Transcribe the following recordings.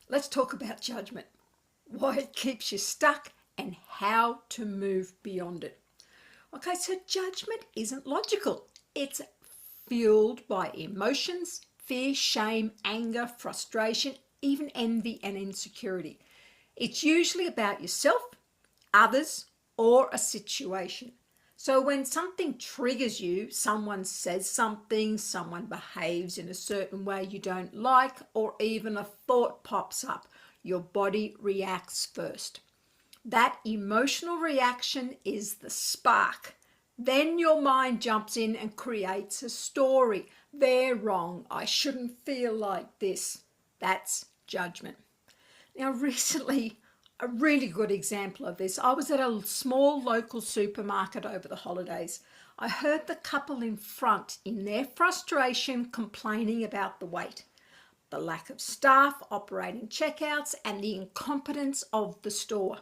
Let's talk about judgment, why it keeps you stuck and how to move beyond it. Okay, so judgment isn't logical. It's fueled by emotions, fear, shame, anger, frustration, even envy and insecurity. It's usually about yourself, others, or a situation. So when something triggers you, someone says something, someone behaves in a certain way you don't like, or even a thought pops up, your body reacts first. That emotional reaction is the spark. Then your mind jumps in and creates a story. They're wrong. I shouldn't feel like this. That's judgment. Now, recently, a really good example of this, I was at a small local supermarket over the holidays. I heard the couple in front, in their frustration, complaining about the wait, the lack of staff operating checkouts, and the incompetence of the store.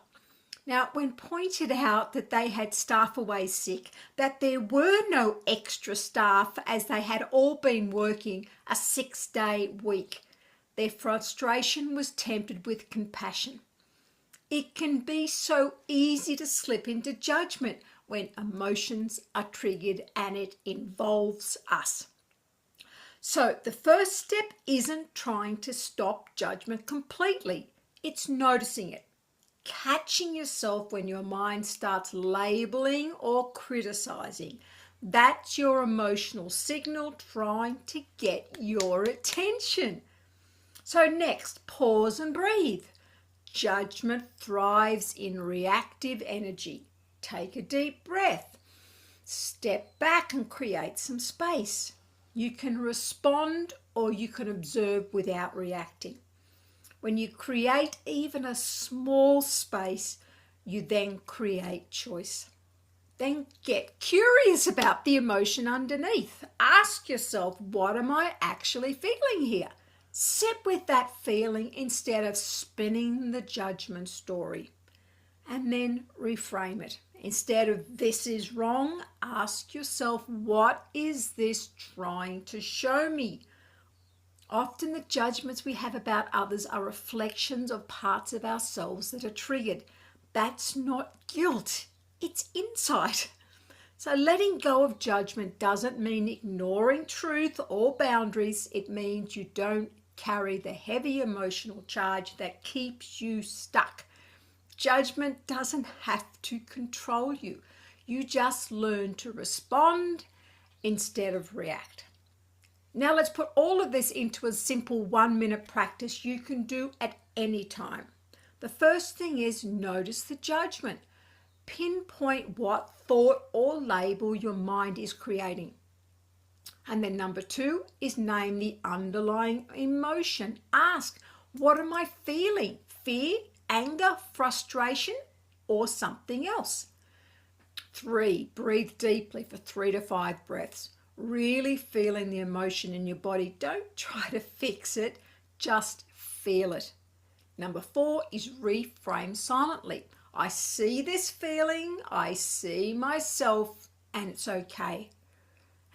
Now, when pointed out that they had staff away sick, that there were no extra staff as they had all been working a 6-day week, their frustration was tempered with compassion. It can be so easy to slip into judgment when emotions are triggered and it involves us. So the first step isn't trying to stop judgment completely. It's noticing it. Catching yourself when your mind starts labeling or criticizing. That's your emotional signal trying to get your attention. So next, pause and breathe. Judgment thrives in reactive energy. Take a deep breath. Step back and create some space. You can respond or you can observe without reacting. When you create even a small space, you then create choice. Then get curious about the emotion underneath. Ask yourself, what am I actually feeling here? Sit with that feeling instead of spinning the judgment story. And then reframe it. Instead of this is wrong, ask yourself, what is this trying to show me? Often the judgments we have about others are reflections of parts of ourselves that are triggered. That's not guilt, it's insight. So letting go of judgment doesn't mean ignoring truth or boundaries. It means you don't carry the heavy emotional charge that keeps you stuck. Judgment doesn't have to control you. You just learn to respond instead of react. Now let's put all of this into a simple 1-minute practice you can do at any time. The first thing is notice the judgment. Pinpoint what thought or label your mind is creating. And then number 2 is name the underlying emotion. Ask, what am I feeling? Fear, anger, frustration, or something else? 3, breathe deeply for 3 to 5 breaths. Really feeling the emotion in your body. Don't try to fix it, just feel it. Number 4 is reframe silently. I see this feeling, I see myself, and it's okay.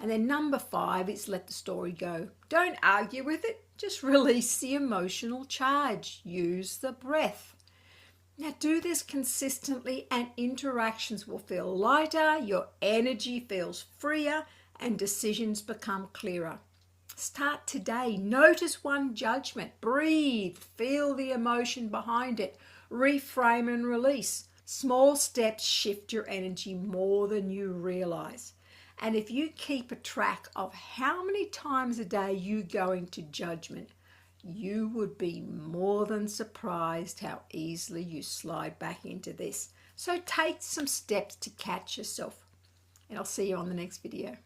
And then number 5 is let the story go. Don't argue with it, just release the emotional charge. Use the breath. Now do this consistently and interactions will feel lighter, your energy feels freer, and decisions become clearer. Start today. Notice one judgment. Breathe. Feel the emotion behind it. Reframe and release. Small steps shift your energy more than you realize. And if you keep a track of how many times a day you go into judgment, you would be more than surprised how easily you slide back into this. So take some steps to catch yourself. And I'll see you on the next video.